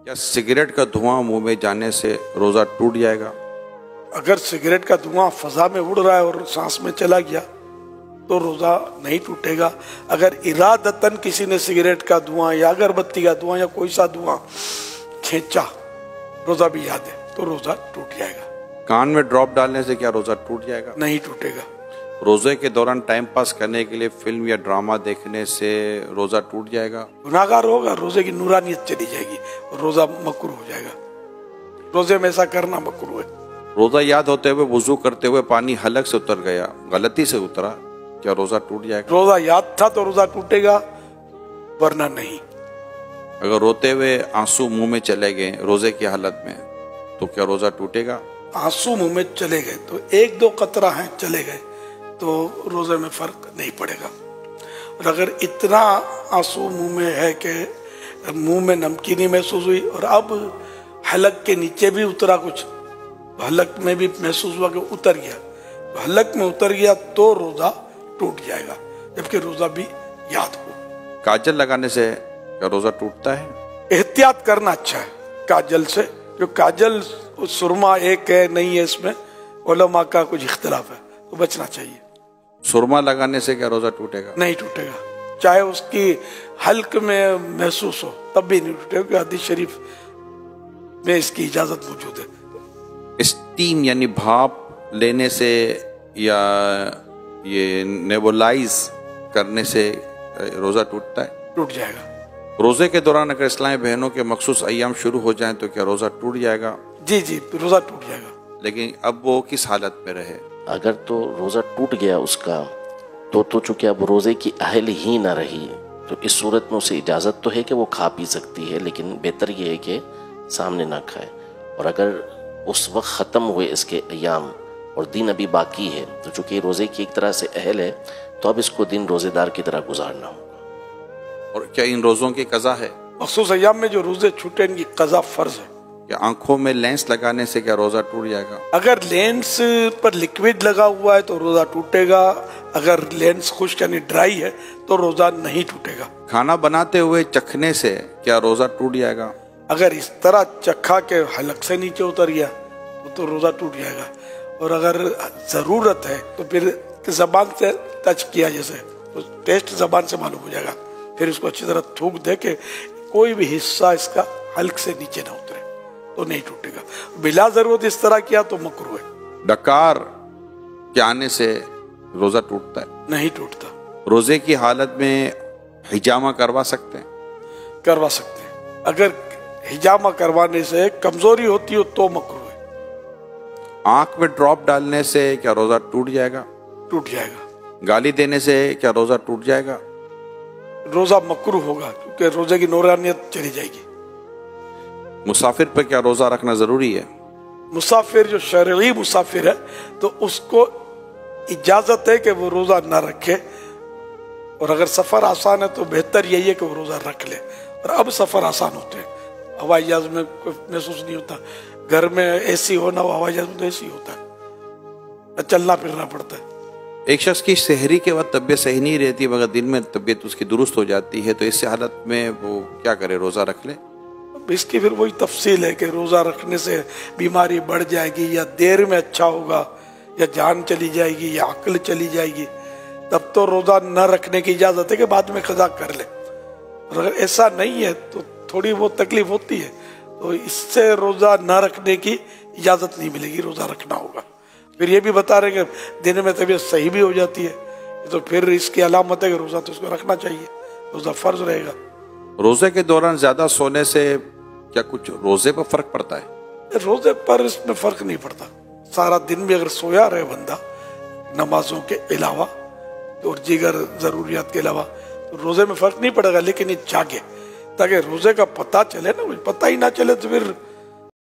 क्या सिगरेट का धुआं मुंह में जाने से रोजा टूट जाएगा? अगर सिगरेट का धुआं फजा में उड़ रहा है और सांस में चला गया तो रोजा नहीं टूटेगा। अगर इरादतन किसी ने सिगरेट का धुआं या अगरबत्ती का धुआं या कोई सा धुआं खींचा, रोजा भी याद है, तो रोजा टूट जाएगा। कान में ड्रॉप डालने से क्या रोजा टूट जाएगा? नहीं टूटेगा। रोजे के दौरान टाइम पास करने के लिए फिल्म या ड्रामा देखने से रोजा टूट जाएगा? गुनाहगार होगा, रोजे की नूरानियत चली जाएगी, रोजा मकरूह हो जाएगा। रोजे में ऐसा करना मकरूह है। रोजा याद होते हुए वुजू करते हुए पानी हलक से उतर गया, गलती से उतरा, क्या रोजा टूट जाएगा? रोजा याद था तो रोजा टूटेगा, वरना नहीं। अगर रोते हुए आंसू मुंह में चले गए रोजे की हालत में, तो क्या रोजा टूटेगा? आंसू मुंह में चले गए तो एक दो कतरा हैं चले गए तो रोजे में फर्क नहीं पड़ेगा। और अगर इतना आंसू मुंह में है कि मुंह में नमकीनी महसूस हुई और अब हलक के नीचे भी उतरा कुछ, हलक में भी महसूस हुआ कि उतर गया, तो हलक में उतर गया तो रोजा टूट जाएगा, जबकि रोजा भी याद हो। काजल लगाने से क्या रोजा टूटता है? एहतियात करना अच्छा है काजल से, जो काजल सुरमा एक है नहीं है, इसमें उलमा का कुछ इख्तिलाफ है, तो बचना चाहिए। सुरमा लगाने से क्या रोजा टूटेगा? नहीं टूटेगा, चाहे उसकी हल्क में महसूस हो तब भी नहीं टूटेगा, क्योंकि हदीस शरीफ में इसकी इजाजत मौजूद है। स्टीम यानी भाप लेने से या ये नेबुलाइज करने से रोजा टूटता है? टूट जाएगा। रोजे के दौरान अगर इस्लामी बहनों के मखसूस अय्याम शुरू हो जाएं तो क्या रोजा टूट जाएगा? जी जी, रोजा टूट जाएगा। लेकिन अब वो किस हालत में रहे? अगर तो रोज़ा टूट गया उसका तो चूंकि अब रोज़े की अहल ही ना रही, तो इस सूरत में उसे इजाज़त तो है कि वो खा पी सकती है, लेकिन बेहतर ये है कि सामने ना खाए। और अगर उस वक्त ख़त्म हुए इसके अय्याम और दिन अभी बाकी है, तो चूंकि रोज़े की एक तरह से अहल है, तो अब इसको दिन रोज़ेदार की तरह गुजारना होगा। और क्या इन रोज़ों की कज़ा है? मखसूस अय्याम में जो रोजे छूटे इनकी कज़ा फर्ज है। क्या आंखों में लेंस लगाने से क्या रोजा टूट जाएगा? अगर लेंस पर लिक्विड लगा हुआ है तो रोजा टूटेगा, अगर लेंस खुश्क यानी ड्राई है तो रोजा नहीं टूटेगा। खाना बनाते हुए चखने से क्या रोजा टूट जाएगा? अगर इस तरह चखा के हलक से नीचे उतर गया तो रोजा टूट जाएगा। और अगर जरूरत है तो फिर जबान से टच किया जैसे, तो टेस्ट जबान से मालूम हो जाएगा, फिर उसको अच्छी तरह थूक दे के कोई भी हिस्सा इसका हल्क से नीचे ना उतरे तो नहीं टूटेगा। बिला जरूरत इस तरह किया तो मकरूह है। डकार के आने से रोजा टूटता है? नहीं टूटता। रोजे की हालत में हिजामा करवा सकते हैं? करवा सकते हैं। अगर हिजामा करवाने से कमजोरी होती हो तो मकरूह है। आंख में ड्रॉप डालने से क्या रोजा टूट जाएगा? टूट जाएगा। गाली देने से क्या रोजा टूट जाएगा? रोजा मकरूह होगा, क्योंकि रोजे की नूरानियत चली जाएगी। मुसाफिर पर क्या रोजा रखना जरूरी है? मुसाफिर जो शरई मुसाफिर है तो उसको इजाजत है कि वो रोजा ना रखे, और अगर सफर आसान है तो बेहतर यही है कि वो रोजा रख ले। और अब सफर आसान होते हैं, हवाई जहाज में कोई महसूस नहीं होता, घर में एसी होना हो, हवाई जहाज में तो एसी होता है, चलना फिरना पड़ता है। एक शख्स की सहरी के वक्त तबीयत सही नहीं रहती मगर दिन में तबीयत उसकी दुरुस्त हो जाती है, तो इस हालत में वो क्या करे, रोजा रख ले? इसकी फिर वही तफसील है कि रोजा रखने से बीमारी बढ़ जाएगी या देर में अच्छा होगा या जान चली जाएगी या अक्ल चली जाएगी, तब तो रोजा न रखने की इजाजत है कि बाद में कज़ा कर ले। और अगर ऐसा नहीं है तो थोड़ी बहुत तकलीफ होती है, तो इससे रोजा न रखने की इजाजत नहीं मिलेगी, रोजा रखना होगा। फिर ये भी बता रहे कि दिन में तबीयत सही भी हो जाती है, तो फिर इसकी अलामत है कि रोजा तो उसको रखना चाहिए, रोजा फर्ज रहेगा। रोजे के दौरान ज्यादा सोने से क्या कुछ रोजे पर फर्क पड़ता है? रोजे पर इसमें फर्क नहीं पड़ता। सारा दिन भी अगर सोया रहे बंदा नमाजों के अलावा और दीगर जरूरियात के अलावा, तो रोजे में फर्क नहीं पड़ेगा। लेकिन ये जागे ताकि रोजे का पता चले ना, पता ही ना चले तो फिर